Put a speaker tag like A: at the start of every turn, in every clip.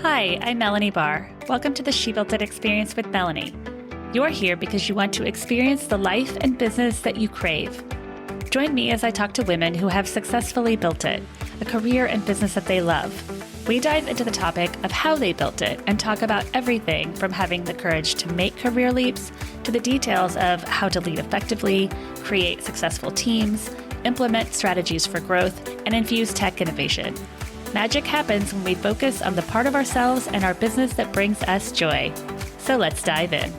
A: Hi, I'm Melanie Barr. Welcome to the She Built It Experience with Melanie. You're here because you want to experience the life and business that you crave. Join me as I talk to women who have successfully built it, a career and business that they love. We dive into the topic of how they built it and talk about everything from having the courage to make career leaps to the details of how to lead effectively, create successful teams, implement strategies for growth, and infuse tech innovation. Magic happens when we focus on the part of ourselves and our business that brings us joy. So let's dive in.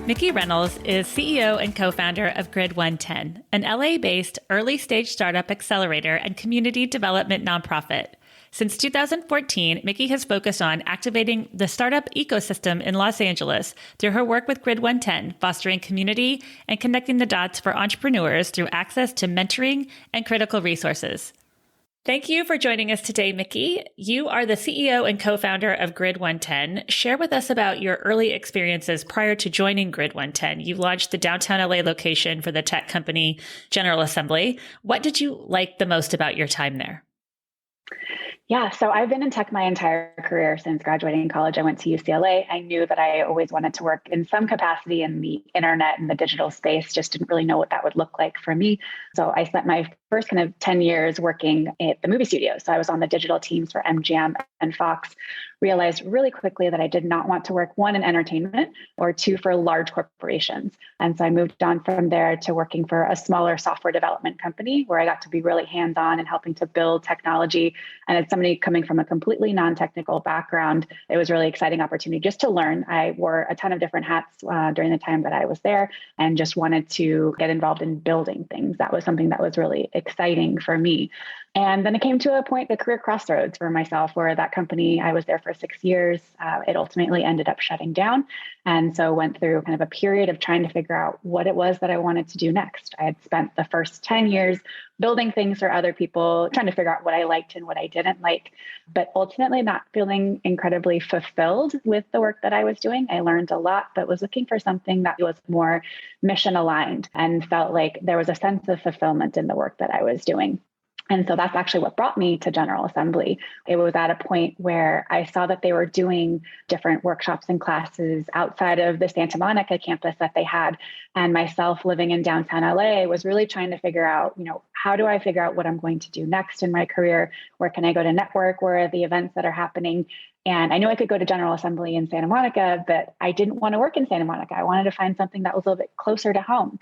A: Miki Reynolds is CEO and co-founder of Grid110, an LA-based early-stage startup accelerator and community development nonprofit. Since 2014, Miki has focused on activating the startup ecosystem in Los Angeles through her work with Grid110, fostering community and connecting the dots for entrepreneurs through access to mentoring and critical resources. Thank you for joining us today, Miki. You are the CEO and co-founder of Grid110. Share with us about your early experiences prior to joining Grid110. You launched the downtown LA location for the tech company General Assembly. What did you like the most about your time there?
B: Yeah, so I've been in tech my entire career since graduating college. I went to UCLA. I knew that I always wanted to work in some capacity in the internet and the digital space, just didn't really know what that would look like for me. So I spent my first kind of 10 years working at the movie studio. So I was on the digital teams for MGM and Fox, realized really quickly that I did not want to work, one, in entertainment, or two, for large corporations. And so I moved on from there to working for a smaller software development company where I got to be really hands-on and helping to build technology. And as somebody coming from a completely non-technical background, it was a really exciting opportunity just to learn. I wore a ton of different hats during the time that I was there and just wanted to get involved in building things. That was something that was really exciting for me. And then it came to a point, the career crossroads for myself, where that company, I was there for 6 years. It ultimately ended up shutting down. And so went through kind of a period of trying to figure out what it was that I wanted to do next. I had spent the first 10 years building things for other people, trying to figure out what I liked and what I didn't like, but ultimately not feeling incredibly fulfilled with the work that I was doing. I learned a lot, but was looking for something that was more mission aligned and felt like there was a sense of fulfillment in the work that I was doing. And so that's actually what brought me to General Assembly. It was at a point where I saw that they were doing different workshops and classes outside of the Santa Monica campus that they had. And myself living in downtown LA was really trying to figure out, how do I figure out what I'm going to do next in my career? Where can I go to network? Where are the events that are happening? And I knew I could go to General Assembly in Santa Monica, but I didn't want to work in Santa Monica. I wanted to find something that was a little bit closer to home.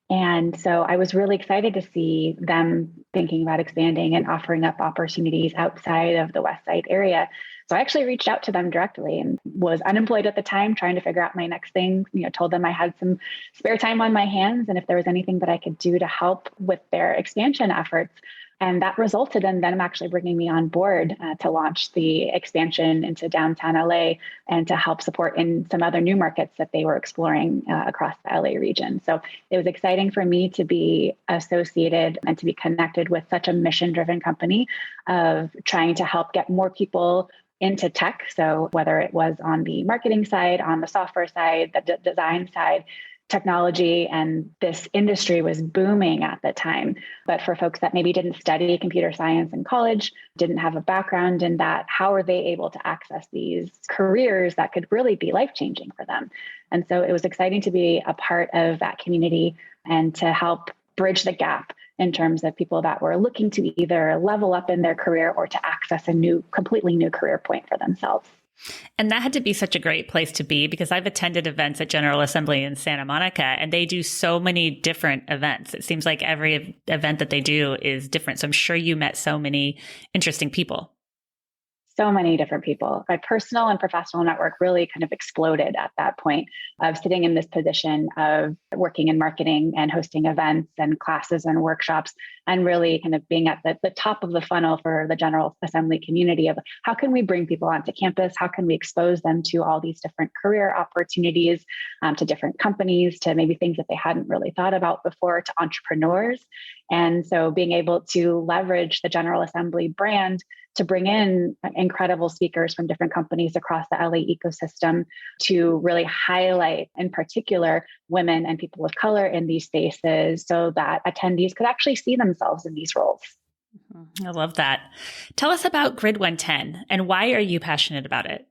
B: And so I was really excited to see them thinking about expanding and offering up opportunities outside of the West Side area. So I actually reached out to them directly and was unemployed at the time, trying to figure out my next thing, told them I had some spare time on my hands and if there was anything that I could do to help with their expansion efforts. And that resulted in them actually bringing me on board to launch the expansion into downtown LA and to help support in some other new markets that they were exploring across the LA region. So it was exciting for me to be associated and to be connected with such a mission-driven company of trying to help get more people into tech. So whether it was on the marketing side, on the software side, the design side, technology and this industry was booming at the time. But for folks that maybe didn't study computer science in college, didn't have a background in that, how are they able to access these careers that could really be life-changing for them? And so it was exciting to be a part of that community and to help bridge the gap in terms of people that were looking to either level up in their career or to access a completely new career point for themselves.
A: And that had to be such a great place to be because I've attended events at General Assembly in Santa Monica and they do so many different events. It seems like every event that they do is different. So I'm sure you met so many interesting people.
B: So many different people. My personal and professional network really kind of exploded at that point of sitting in this position of working in marketing and hosting events and classes and workshops and really kind of being at the top of the funnel for the General Assembly community of how can we bring people onto campus? How can we expose them to all these different career opportunities, to different companies, to maybe things that they hadn't really thought about before, to entrepreneurs. And so being able to leverage the General Assembly brand to bring in incredible speakers from different companies across the LA ecosystem to really highlight, in particular, women and people of color in these spaces so that attendees could actually see themselves in these roles.
A: I love that. Tell us about Grid110 and why are you passionate about it?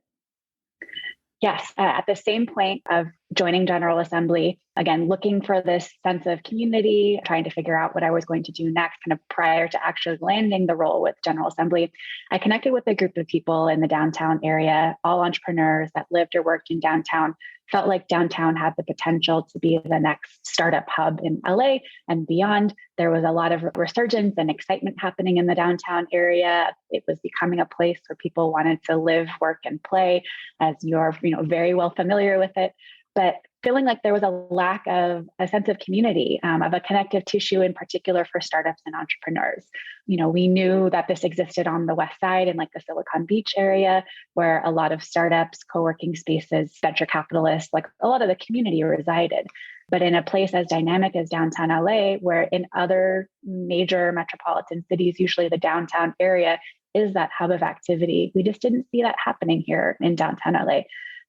B: Yes, at the same point of joining General Assembly, again, looking for this sense of community, trying to figure out what I was going to do next, kind of prior to actually landing the role with General Assembly, I connected with a group of people in the downtown area, all entrepreneurs that lived or worked in downtown. Felt like downtown had the potential to be the next startup hub in LA and beyond. There was a lot of resurgence and excitement happening in the downtown area. It was becoming a place where people wanted to live, work, and play, as you're very well familiar with it. But feeling like there was a lack of a sense of community, of a connective tissue in particular for startups and entrepreneurs. We knew that this existed on the West Side in like the Silicon Beach area, where a lot of startups, co-working spaces, venture capitalists, like a lot of the community resided. But in a place as dynamic as downtown LA, where in other major metropolitan cities, usually the downtown area is that hub of activity, we just didn't see that happening here in downtown LA.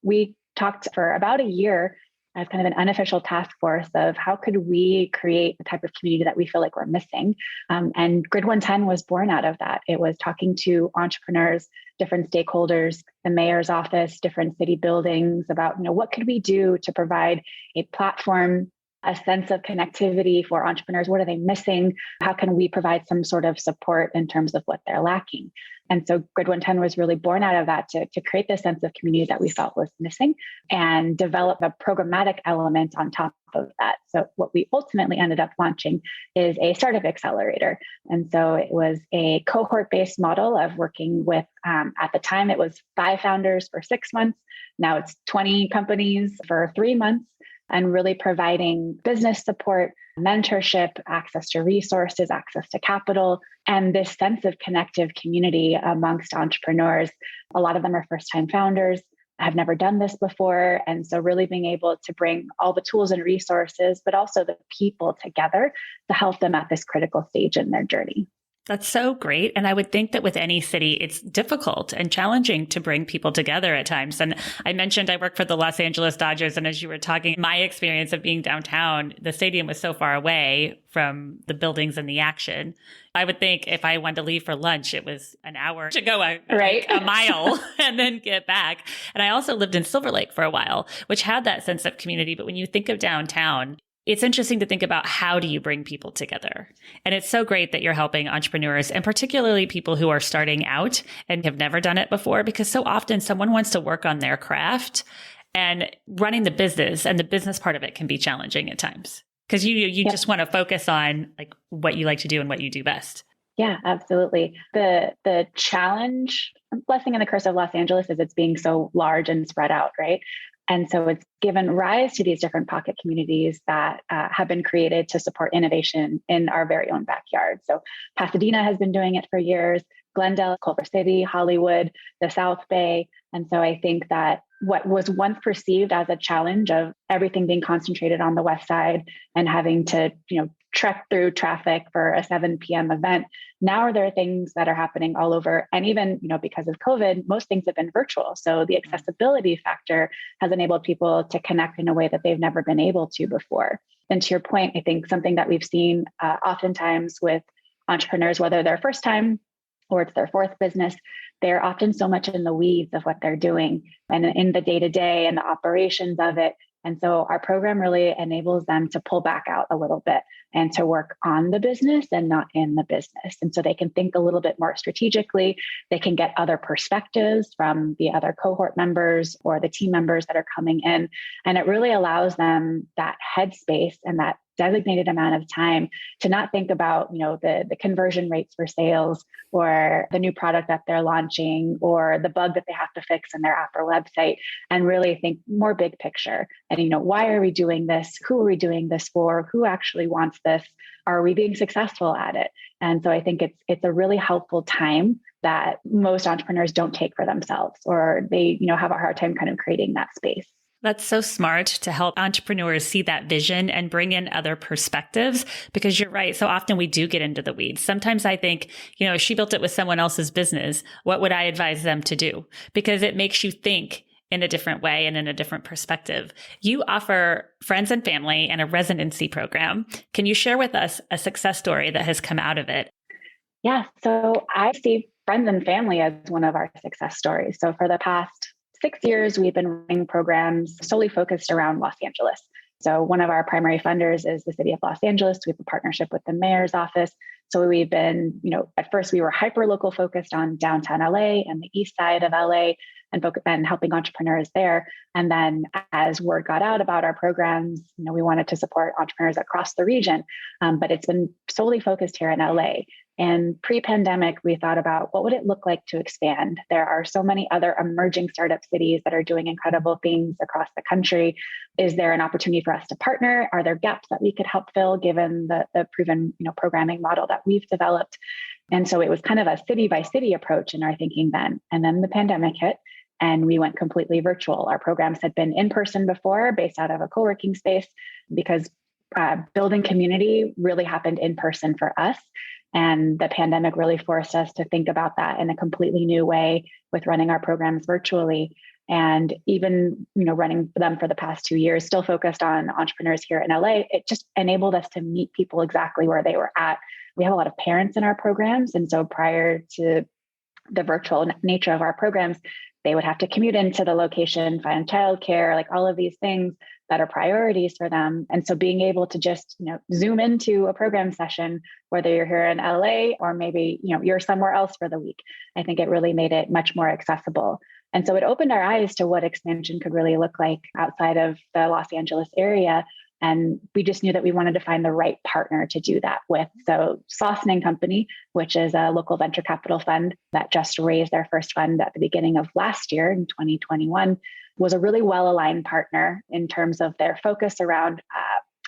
B: We talked for about a year as kind of an unofficial task force of how could we create the type of community that we feel like we're missing. And Grid110 was born out of that. It was talking to entrepreneurs, different stakeholders, the mayor's office, different city buildings about, what could we do to provide a platform, a sense of connectivity for entrepreneurs? What are they missing? How can we provide some sort of support in terms of what they're lacking? And so Grid110 was really born out of that to create this sense of community that we felt was missing and develop a programmatic element on top of that. So what we ultimately ended up launching is a startup accelerator. And so it was a cohort-based model of working with, at the time, it was 5 founders for 6 months. Now it's 20 companies for 3 months. And really providing business support, mentorship, access to resources, access to capital, and this sense of connective community amongst entrepreneurs. A lot of them are first-time founders, have never done this before. And so really being able to bring all the tools and resources, but also the people together to help them at this critical stage in their journey.
A: That's so great. And I would think that with any city, it's difficult and challenging to bring people together at times. And I mentioned I work for the Los Angeles Dodgers. And as you were talking, my experience of being downtown, the stadium was so far away from the buildings and the action. I would think if I wanted to leave for lunch, it was an hour to go a mile and then get back. And I also lived in Silver Lake for a while, which had that sense of community. But when you think of downtown, it's interesting to think about how do you bring people together? And it's so great that you're helping entrepreneurs and particularly people who are starting out and have never done it before, because so often someone wants to work on their craft and running the business and the business part of it can be challenging at times because you just want to focus on like what you like to do and what you do best.
B: Yeah, absolutely. The challenge, blessing and the curse of Los Angeles is it's being so large and spread out, right? And so it's given rise to these different pocket communities that have been created to support innovation in our very own backyard. So Pasadena has been doing it for years, Glendale, Culver City, Hollywood, the South Bay. And so I think that what was once perceived as a challenge of everything being concentrated on the West Side and having to, trek through traffic for a 7 p.m. event. Now there are things that are happening all over. And even, because of COVID, most things have been virtual. So the accessibility factor has enabled people to connect in a way that they've never been able to before. And to your point, I think something that we've seen oftentimes with entrepreneurs, whether they're first time or it's their fourth business, they're often so much in the weeds of what they're doing and in the day-to-day and the operations of it. And so our program really enables them to pull back out a little bit and to work on the business and not in the business. And so they can think a little bit more strategically. They can get other perspectives from the other cohort members or the team members that are coming in. And it really allows them that headspace and that designated amount of time to not think about, the conversion rates for sales or the new product that they're launching or the bug that they have to fix in their app or website, and really think more big picture. And, why are we doing this? Who are we doing this for? Who actually wants this? Are we being successful at it? And so I think it's a really helpful time that most entrepreneurs don't take for themselves, or they, have a hard time kind of creating that space.
A: That's so smart to help entrepreneurs see that vision and bring in other perspectives, because you're right. So often we do get into the weeds. Sometimes I think, if she built it with someone else's business, what would I advise them to do? Because it makes you think in a different way and in a different perspective. You offer friends and family and a residency program. Can you share with us a success story that has come out of it?
B: Yeah. So I see friends and family as one of our success stories. So for the past 6 years, we've been running programs solely focused around Los Angeles. So one of our primary funders is the city of Los Angeles. We have a partnership with the mayor's office. So we've been, at first we were hyper local focused on downtown LA and the east side of LA and helping entrepreneurs there. And then as word got out about our programs, we wanted to support entrepreneurs across the region. But it's been solely focused here in LA. And pre-pandemic, we thought about what would it look like to expand? There are so many other emerging startup cities that are doing incredible things across the country. Is there an opportunity for us to partner? Are there gaps that we could help fill given the proven programming model that we've developed? And so it was kind of a city by city approach in our thinking then. And then the pandemic hit and we went completely virtual. Our programs had been in person before, based out of a co-working space, because building community really happened in person for us. And the pandemic really forced us to think about that in a completely new way with running our programs virtually. And even, running them for the past 2 years, still focused on entrepreneurs here in LA, it just enabled us to meet people exactly where they were at. We have a lot of parents in our programs. And so prior to the virtual nature of our programs, they would have to commute into the location, find childcare, like all of these things that are priorities for them. And so being able to just, zoom into a program session, whether you're here in LA or maybe, you're somewhere else for the week, I think it really made it much more accessible. And so it opened our eyes to what expansion could really look like outside of the Los Angeles area. And we just knew that we wanted to find the right partner to do that with. So Saucon & Company, which is a local venture capital fund that just raised their first fund at the beginning of last year in 2021, was a really well-aligned partner in terms of their focus around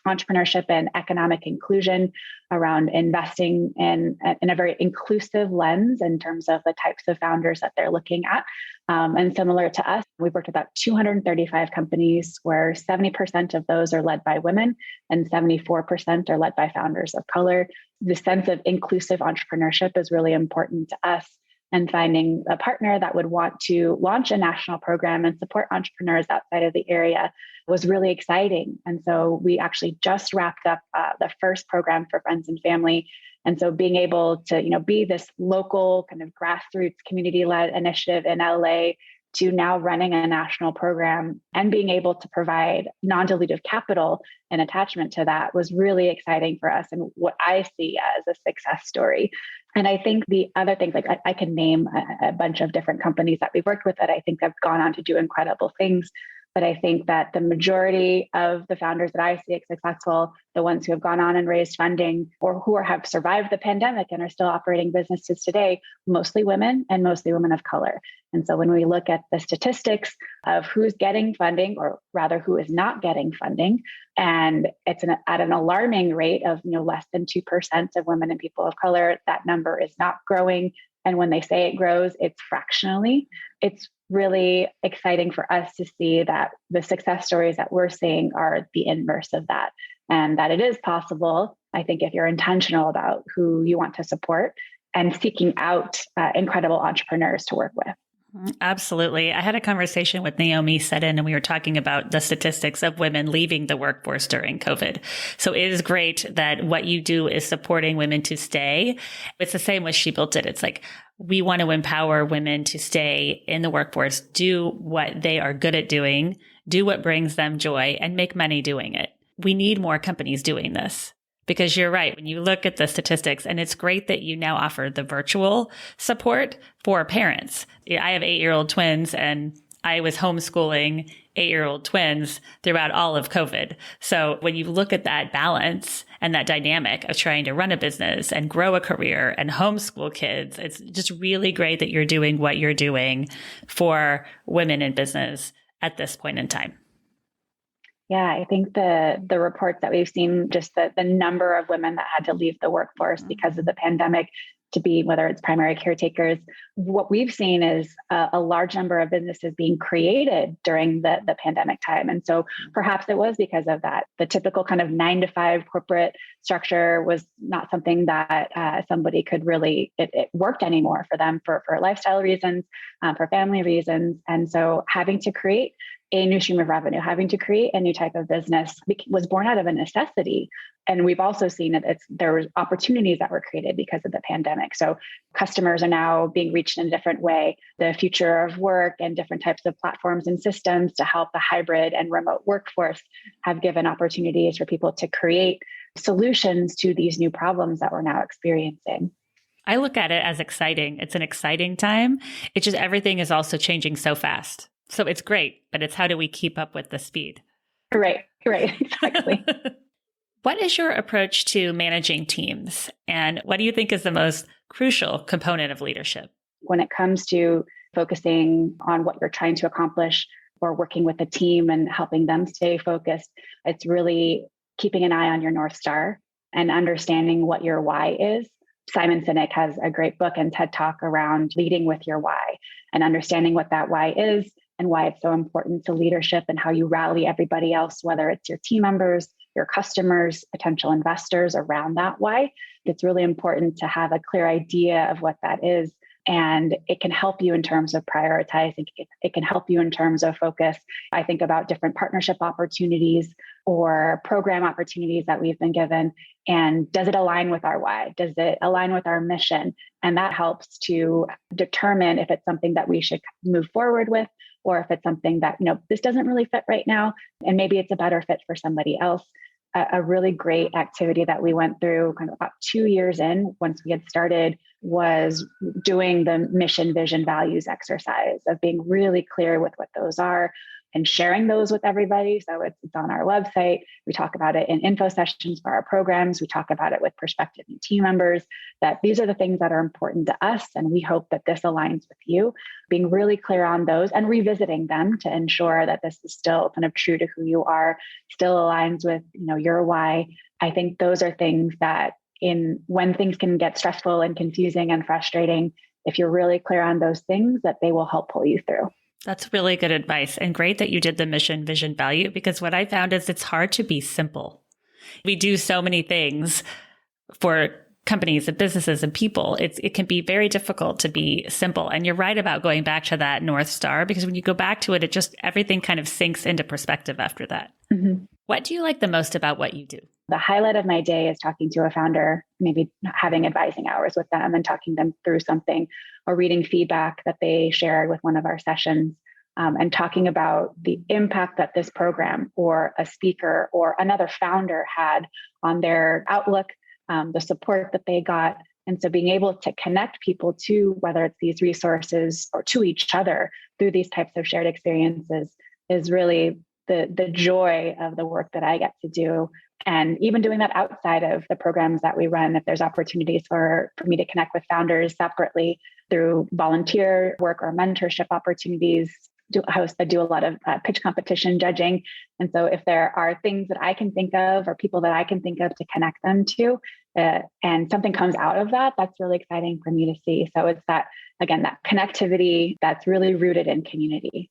B: entrepreneurship and economic inclusion, around investing in a very inclusive lens in terms of the types of founders that they're looking at. And similar to us, we've worked with about 235 companies where 70% of those are led by women and 74% are led by founders of color. The sense of inclusive entrepreneurship is really important to us. And finding a partner that would want to launch a national program and support entrepreneurs outside of the area was really exciting. And so we actually just wrapped up the first program for friends and family. And so being able to, be this local kind of grassroots community-led initiative in LA to now running a national program and being able to provide non-dilutive capital and attachment to that was really exciting for us and what I see as a success story. And I think the other things, like I can name a bunch of different companies that we've worked with that I think have gone on to do incredible things. But I think that the majority of the founders that I see as successful, the ones who have gone on and raised funding or who have survived the pandemic and are still operating businesses today, mostly women and mostly women of color. And so when we look at the statistics of who's getting funding, or rather who is not getting funding, and it's at an alarming rate of less than 2% of women and people of color, that number is not growing. And when they say it grows, it's fractionally. It's really exciting for us to see that the success stories that we're seeing are the inverse of that, and that it is possible, I think, if you're intentional about who you want to support and seeking out incredible entrepreneurs to work with.
A: Absolutely. I had a conversation with Naomi Seddon, and we were talking about the statistics of women leaving the workforce during COVID. So it is great that what you do is supporting women to stay. It's the same with She Built It. It's like, we want to empower women to stay in the workforce, do what they are good at doing, do what brings them joy, and make money doing it. We need more companies doing this. Because you're right, when you look at the statistics, and it's great that you now offer the virtual support for parents. I have 8-year-old twins, and I was homeschooling 8-year-old twins throughout all of COVID. So when you look at that balance and that dynamic of trying to run a business and grow a career and homeschool kids, it's just really great that you're doing what you're doing for women in business at this point in time.
B: Yeah, I think the reports that we've seen, just the number of women that had to leave the workforce because of the pandemic to be, whether it's primary caretakers, what we've seen is a large number of businesses being created during the pandemic time. And so perhaps it was because of that. The typical kind of 9-to-5 corporate structure was not something that somebody could really, it worked anymore for them for lifestyle reasons, for family reasons. And so having to create a new stream of revenue. Having to create a new type of business was born out of a necessity. And we've also seen that there were opportunities that were created because of the pandemic. So customers are now being reached in a different way. The future of work and different types of platforms and systems to help the hybrid and remote workforce have given opportunities for people to create solutions to these new problems that we're now experiencing.
A: I look at it as exciting. It's an exciting time. It's just everything is also changing so fast. So it's great, but it's how do we keep up with the speed?
B: Right, exactly.
A: What is your approach to managing teams? And what do you think is the most crucial component of leadership?
B: When it comes to focusing on what you're trying to accomplish or working with a team and helping them stay focused, it's really keeping an eye on your North Star and understanding what your why is. Simon Sinek has a great book and TED Talk around leading with your why and understanding what that why is and why it's so important to leadership and how you rally everybody else, whether it's your team members, your customers, potential investors around that why. It's really important to have a clear idea of what that is. And it can help you in terms of prioritizing. It can help you in terms of focus. I think about different partnership opportunities or program opportunities that we've been given. And does it align with our why? Does it align with our mission? And that helps to determine if it's something that we should move forward with, or if it's something that, this doesn't really fit right now, and maybe it's a better fit for somebody else. A really great activity that we went through kind of about 2 years in, once we had started, was doing the mission, vision, values exercise of being really clear with what those are and sharing those with everybody. So it's on our website. We talk about it in info sessions for our programs. We talk about it with prospective new team members, that these are the things that are important to us. And we hope that this aligns with you. Being really clear on those and revisiting them to ensure that this is still kind of true to who you are, still aligns with, your why. I think those are things that when things can get stressful and confusing and frustrating, if you're really clear on those things, that they will help pull you through.
A: That's really good advice, and great that you did the mission, vision, value, because what I found is it's hard to be simple. We do so many things for companies and businesses and people. It can be very difficult to be simple. And you're right about going back to that North Star, because when you go back to it, everything kind of sinks into perspective after that. Mm-hmm. What do you like the most about what you do?
B: The highlight of my day is talking to a founder, maybe having advising hours with them and talking them through something, or reading feedback that they shared with one of our sessions, and talking about the impact that this program or a speaker or another founder had on their outlook, the support that they got. And so being able to connect people to, whether it's these resources or to each other through these types of shared experiences, is really the joy of the work that I get to do. And even doing that outside of the programs that we run, if there's opportunities for me to connect with founders separately through volunteer work or mentorship opportunities. I do a lot of pitch competition judging. And so if there are things that I can think of or people that I can think of to connect them to, and something comes out of that, that's really exciting for me to see. So it's that connectivity that's really rooted in community.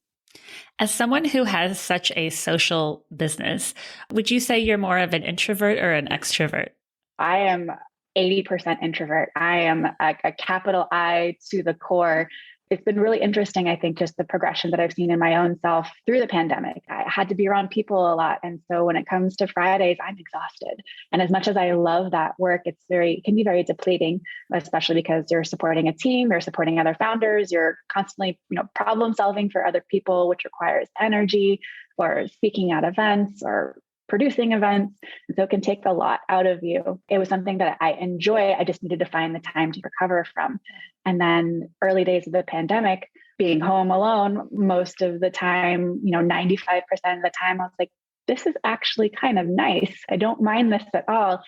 A: As someone who has such a social business, would you say you're more of an introvert or an extrovert?
B: I am 80% introvert. I am a capital I to the core. It's been really interesting, I think, just the progression that I've seen in my own self through the pandemic. I had to be around people a lot. And so when it comes to Fridays, I'm exhausted. And as much as I love that work, it can be very depleting, especially because you're supporting a team, you're supporting other founders, you're constantly, problem solving for other people, which requires energy, or speaking at events or producing events. And so it can take a lot out of you. It was something that I enjoy. I just needed to find the time to recover from. And then early days of the pandemic, being home alone most of the time, 95% of the time, I was like, this is actually kind of nice. I don't mind this at all.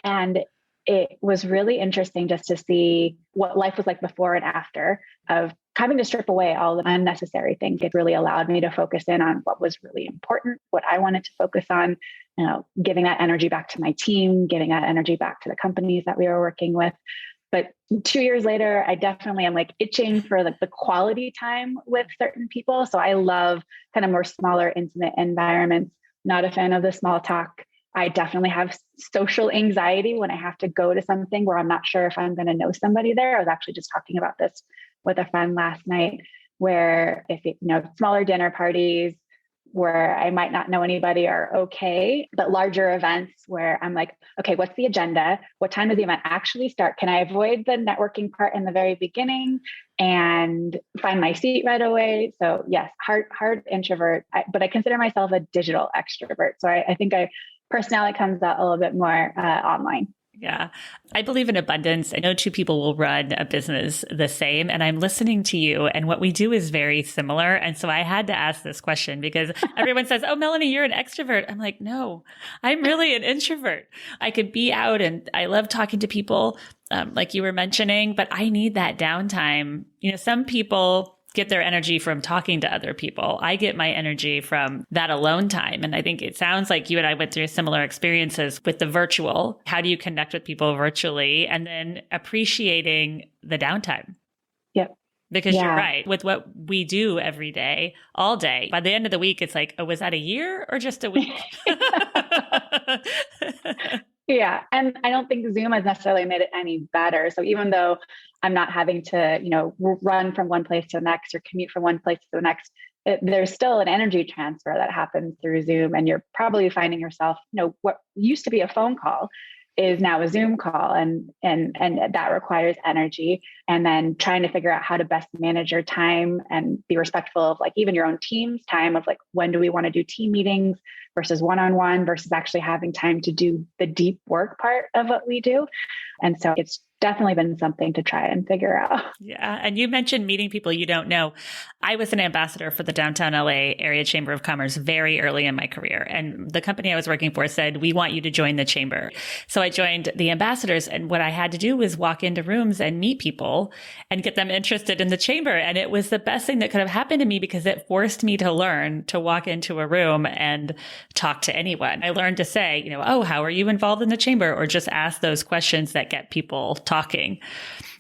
B: And it was really interesting just to see what life was like before and after of having to strip away all the unnecessary things. It really allowed me to focus in on what was really important, what I wanted to focus on, giving that energy back to my team, giving that energy back to the companies that we were working with. But 2 years later, I definitely am itching for the quality time with certain people. So I love kind of more smaller, intimate environments. Not a fan of the small talk. I definitely have social anxiety when I have to go to something where I'm not sure if I'm going to know somebody there. I was actually just talking about this with a friend last night, where if smaller dinner parties, where I might not know anybody are okay, but larger events where I'm like, okay, what's the agenda? What time does the event actually start? Can I avoid the networking part in the very beginning and find my seat right away? So yes, hard introvert, but I consider myself a digital extrovert. So I think personality comes out a little bit more online.
A: Yeah. I believe in abundance. I know two people will run a business the same, and I'm listening to you, and what we do is very similar. And so I had to ask this question because everyone says, oh, Melanie, you're an extrovert. I'm like, no, I'm really an introvert. I could be out and I love talking to people, like you were mentioning, but I need that downtime. Some people get their energy from talking to other people. I get my energy from that alone time. And I think it sounds like you and I went through similar experiences with the virtual. How do you connect with people virtually? And then appreciating the downtime.
B: Yep.
A: Because you're right. With what we do every day, all day, by the end of the week, it's like, oh, was that a year or just a week?
B: Yeah. And I don't think Zoom has necessarily made it any better. So even though I'm not having to, run from one place to the next or commute from one place to the next, there's still an energy transfer that happens through Zoom. And you're probably finding yourself, what used to be a phone call is now a Zoom call, and that requires energy. And then trying to figure out how to best manage your time and be respectful of like even your own team's time of like, when do we want to do team meetings versus one-on-one versus actually having time to do the deep work part of what we do. And so it's definitely been something to try and figure out.
A: Yeah. And you mentioned meeting people you don't know. I was an ambassador for the Downtown LA Area Chamber of Commerce very early in my career. And the company I was working for said, we want you to join the chamber. So I joined the ambassadors. And what I had to do was walk into rooms and meet people and get them interested in the chamber. And it was the best thing that could have happened to me because it forced me to learn to walk into a room and talk to anyone. I learned to say, oh, how are you involved in the chamber? Or just ask those questions that get people talking.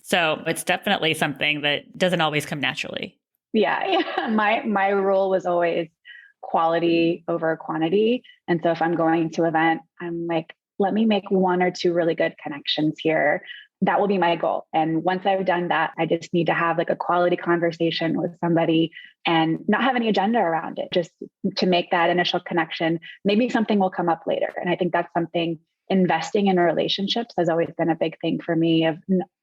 A: So it's definitely something that doesn't always come naturally.
B: Yeah. My rule was always quality over quantity. And so if I'm going to an event, I'm like, let me make one or two really good connections here. That will be my goal. And once I've done that, I just need to have like a quality conversation with somebody and not have any agenda around it, just to make that initial connection. Maybe something will come up later. And I think that's something investing in relationships has always been a big thing for me of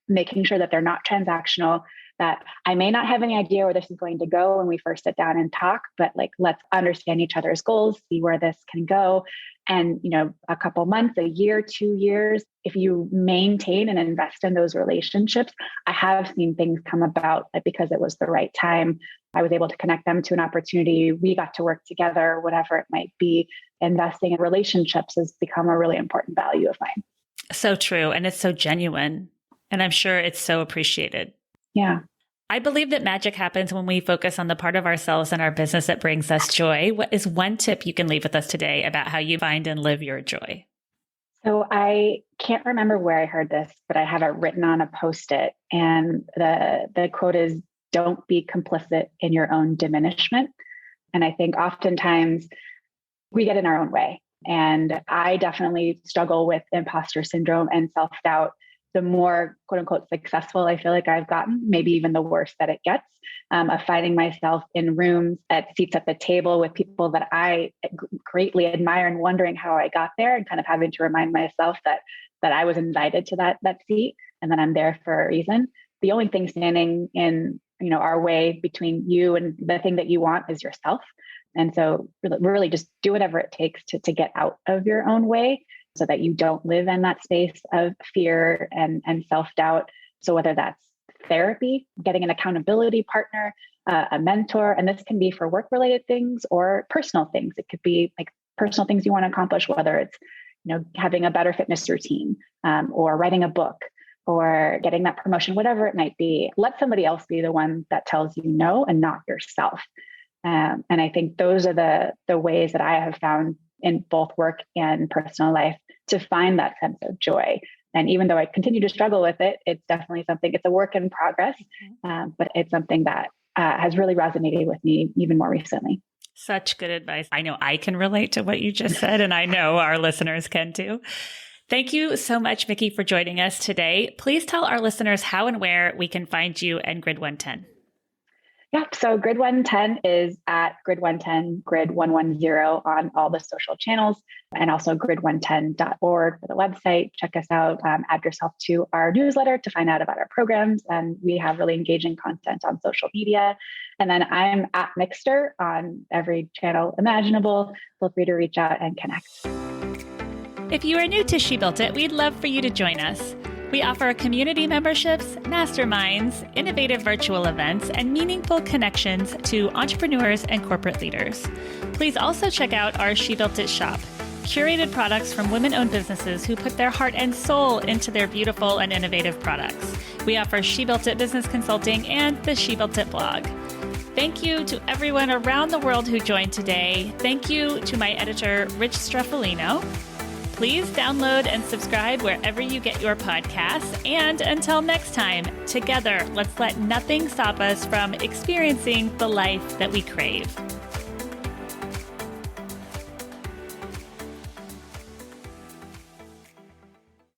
B: making sure that they're not transactional, that I may not have any idea where this is going to go when we first sit down and talk, but like, let's understand each other's goals, see where this can go. And, a couple months, a year, 2 years, if you maintain and invest in those relationships, I have seen things come about because it was the right time. I was able to connect them to an opportunity. We got to work together, whatever it might be. Investing in relationships has become a really important value of mine.
A: So true. And it's so genuine. And I'm sure it's so appreciated.
B: Yeah.
A: I believe that magic happens when we focus on the part of ourselves and our business that brings us joy. What is one tip you can leave with us today about how you find and live your joy?
B: So I can't remember where I heard this, but I have it written on a Post-it. And the quote is, don't be complicit in your own diminishment. And I think oftentimes we get in our own way. And I definitely struggle with imposter syndrome and self-doubt. The more quote unquote successful I feel like I've gotten, maybe even the worse that it gets, of finding myself in rooms at seats at the table with people that I greatly admire and wondering how I got there, and kind of having to remind myself that I was invited to that seat and that I'm there for a reason. The only thing standing in our way between you and the thing that you want is yourself. And so really just do whatever it takes to get out of your own way, so that you don't live in that space of fear and self-doubt. So whether that's therapy, getting an accountability partner, a mentor, and this can be for work-related things or personal things. It could be like personal things you want to accomplish, whether it's having a better fitness routine, or writing a book, or getting that promotion, whatever it might be. Let somebody else be the one that tells you no, and not yourself. And I think those are the ways that I have found in both work and personal life to find that sense of joy. And even though I continue to struggle with it, it's definitely something, it's a work in progress, but it's something that has really resonated with me even more recently.
A: Such good advice. I know I can relate to what you just said, and I know our listeners can too. Thank you so much, Miki, for joining us today. Please tell our listeners how and where we can find you and Grid110.
B: Yeah, so Grid110 is at Grid110, Grid110 on all the social channels, and also grid110.org for the website. Check us out, add yourself to our newsletter to find out about our programs. And we have really engaging content on social media. And then I'm at Mixter on every channel imaginable. Feel free to reach out and connect.
A: If you are new to She Built It, we'd love for you to join us. We offer community memberships, masterminds, innovative virtual events, and meaningful connections to entrepreneurs and corporate leaders. Please also check out our She Built It shop, curated products from women-owned businesses who put their heart and soul into their beautiful and innovative products. We offer She Built It business consulting and the She Built It blog. Thank you to everyone around the world who joined today. Thank you to my editor, Rich Streffolino. Please download and subscribe wherever you get your podcasts. And until next time, together, let's let nothing stop us from experiencing the life that we crave.